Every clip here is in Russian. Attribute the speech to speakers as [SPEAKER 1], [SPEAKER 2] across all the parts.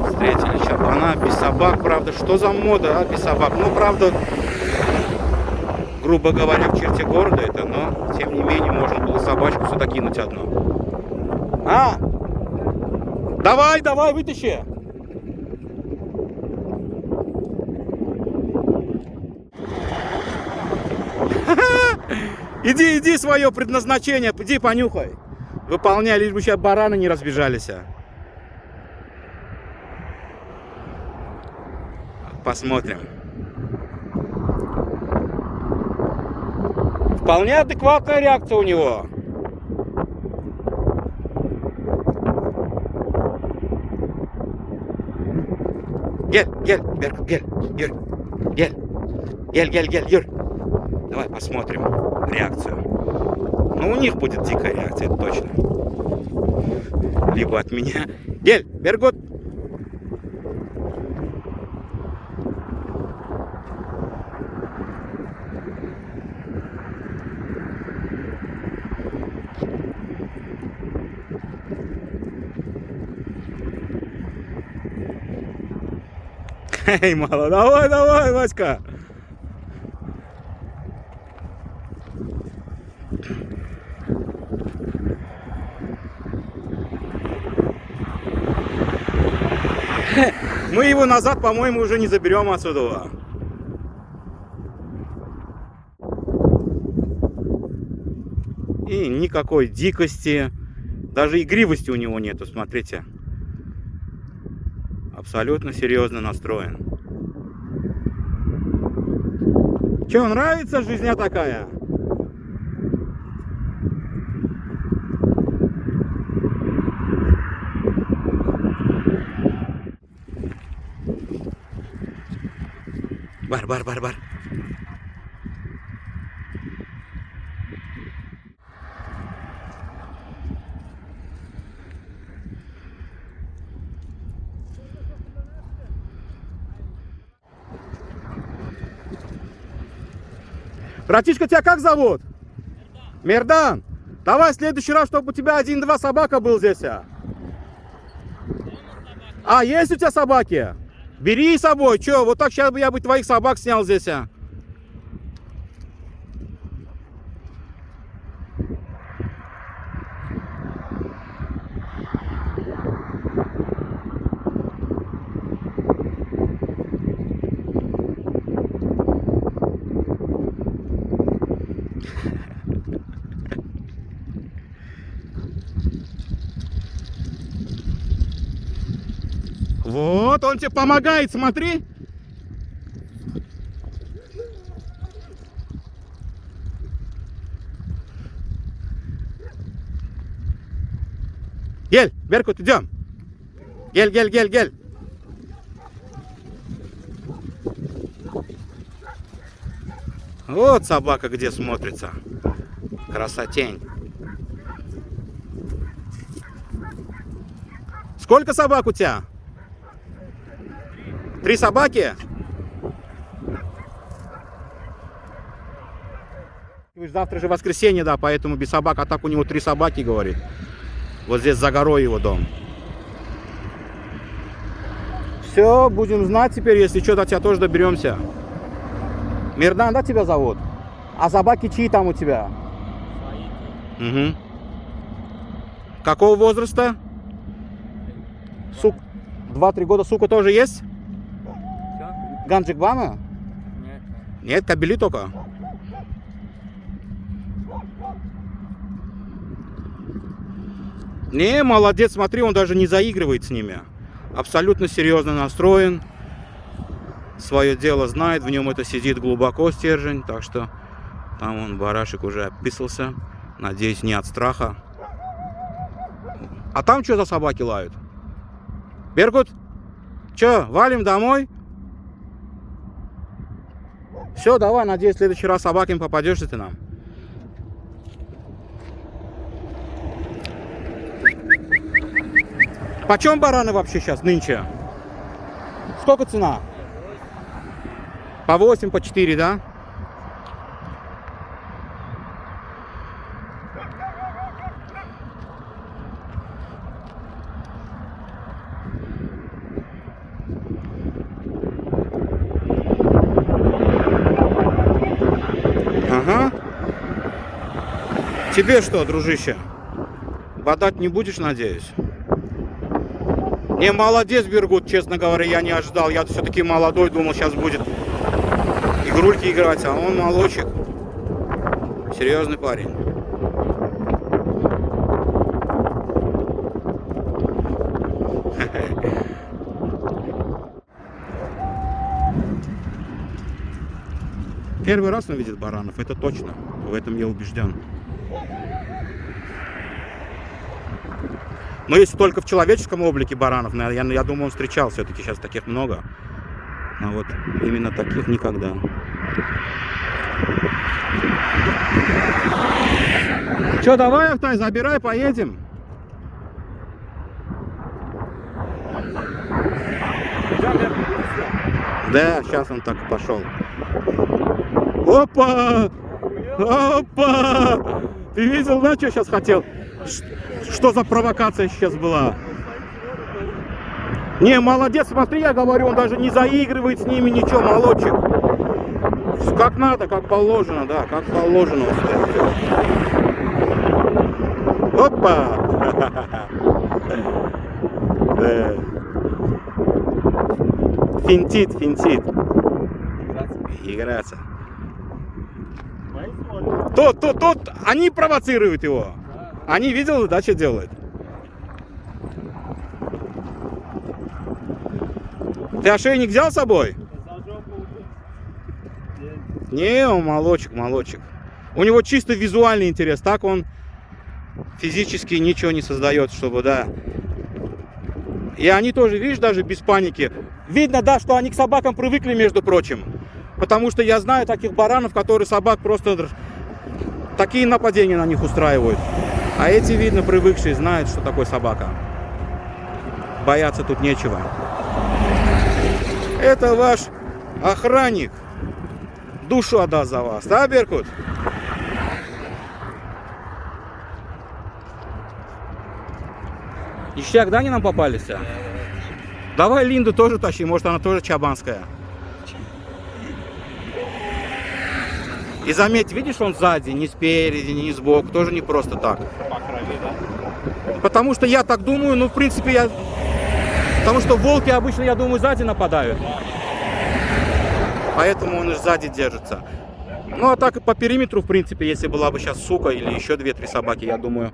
[SPEAKER 1] Встретили чапана без собак, правда. Что за мода, а, без собак? Ну, правда, грубо говоря, в черте города это, но, тем не менее, можно было собачку сюда кинуть одну. А! Давай, давай, вытащи! Иди, иди, свое предназначение, иди понюхай. Выполняй, лишь бы сейчас бараны не разбежались. Посмотрим. Вполне адекватная реакция у него. Гель, Беркут, гель, Юр, гель, Юр. Давай посмотрим реакцию. Ну, у них будет дикая реакция, это точно. Либо от меня. Гель, Беркут. Эй, мало, давай, давай, Васька. Мы его назад, по-моему, уже не заберем отсюда. И никакой дикости, даже игривости у него нету, смотрите. Абсолютно серьезно настроен. Че, нравится жизнь такая? Бар. Братишка, тебя как зовут? Мердан. Давай в следующий раз, чтобы у тебя 1-2 собака был здесь. А, есть у тебя собаки? Бери с собой. Че, вот так сейчас бы я бы твоих собак снял здесь. Вот, он тебе помогает, смотри. Гель, Беркут, идем. Гель. Вот собака где смотрится. Красотень. Сколько собак у тебя? 3 собаки? Завтра же воскресенье, да, поэтому без собак. А так у него 3 собаки, говорит. Вот здесь за горой его дом. Все, будем знать теперь, если что, до тебя тоже доберемся. Мирдан, да, тебя зовут? А собаки чьи там у тебя? Угу. Какого возраста? 2-3 года. Сука тоже есть? Ганджик Бама? Нет, кобели только. Не, молодец, смотри, он даже не заигрывает с ними. Абсолютно серьезно настроен. Свое дело знает, в нем это сидит глубоко стержень. Так что там он, барашек, уже описался. Надеюсь, не от страха. А там что за собаки лают? Беркут, что, валим домой? Все, давай, надеюсь, в следующий раз собаками попадешься ты нам. Почем бараны вообще сейчас, нынче? Сколько цена? По 8, по 4, да? Ага. Тебе что, дружище? Бодать не будешь, надеюсь? Не, молодец, Бергут, честно говоря, я не ожидал. Я все-таки молодой, думал, сейчас будет игрульки играть, а он молочек. Серьезный парень. Первый раз он видит баранов, это точно. В этом я убежден. Но если только в человеческом облике баранов, я думаю, он встречал все-таки, сейчас таких много. А вот именно таких никогда. Че, давай, Автай, забирай, поедем. Да, сейчас он так и пошел. Опа! Опа! Ты видел, да, что сейчас хотел? Что за провокация сейчас была? Не, молодец, смотри, я говорю, он даже не заигрывает с ними ничего, молодчик. Как надо, как положено, да, как положено. Опа! Финтит, финтит. Играться. Тут, они провоцируют его. Они, видел, да, что делают? Ты ошейник взял с собой? Не, он молочек, молочек. У него чисто визуальный интерес. Так он физически ничего не создает, чтобы, да. И они тоже, видишь, даже без паники. Видно, да, что они к собакам привыкли, между прочим. Потому что я знаю таких баранов, которые собак просто такие нападения на них устраивают. А эти, видно, привыкшие, знают, что такое собака. Бояться тут нечего. Это ваш охранник. Душу отдаст за вас, да, Беркут? Ищак, да, они нам попались? А? Давай Линду тоже тащи, может она тоже чабанская. И заметь, видишь, он сзади, не спереди, не сбоку, тоже не просто так.
[SPEAKER 2] По крови, да?
[SPEAKER 1] Потому что я так думаю, ну, в принципе, я... Потому что волки обычно, я думаю, сзади нападают. Поэтому он и сзади держится. Ну, а так и по периметру, в принципе, если была бы сейчас сука или еще 2-3 собаки, я думаю,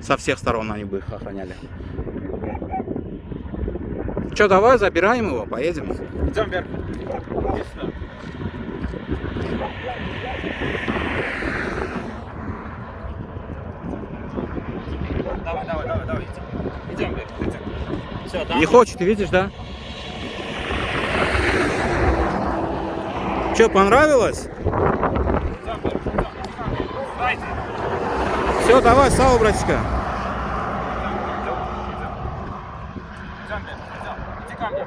[SPEAKER 1] со всех сторон они бы их охраняли. Че, давай забираем его, поедем.
[SPEAKER 2] Идем вверх. Иди сюда. Давай. Идем вверх. Все, да?
[SPEAKER 1] Не хочет, ты видишь, да? Че, понравилось?
[SPEAKER 2] Идем вверх. Дайте.
[SPEAKER 1] Все, давай, сало, братишка.
[SPEAKER 2] Идем вверх. Иди ко мне.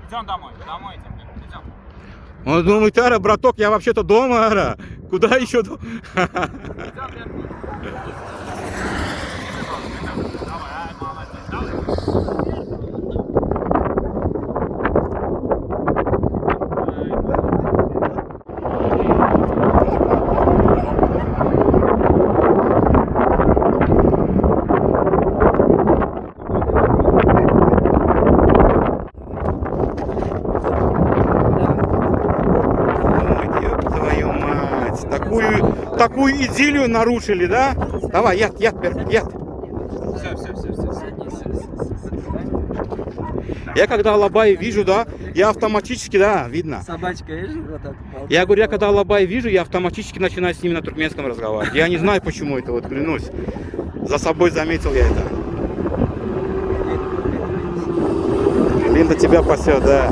[SPEAKER 2] Идем домой. Домой идем. Идем.
[SPEAKER 1] Он думает, ара, браток, я вообще-то дома, ара. Куда еще?
[SPEAKER 2] Идем вверх. Давай, молодец. Давай.
[SPEAKER 1] Такую идиллию нарушили, да? Давай, яд.
[SPEAKER 2] Все.
[SPEAKER 1] Я когда Алабай вижу, да, я автоматически, да, видно.
[SPEAKER 3] Собачка, видишь, вот так.
[SPEAKER 1] Я говорю, я когда Алабай вижу, я автоматически начинаю с ними на туркменском разговаривать. Я не знаю, почему это, вот клянусь. За собой заметил я это. Линда тебя пасет, да.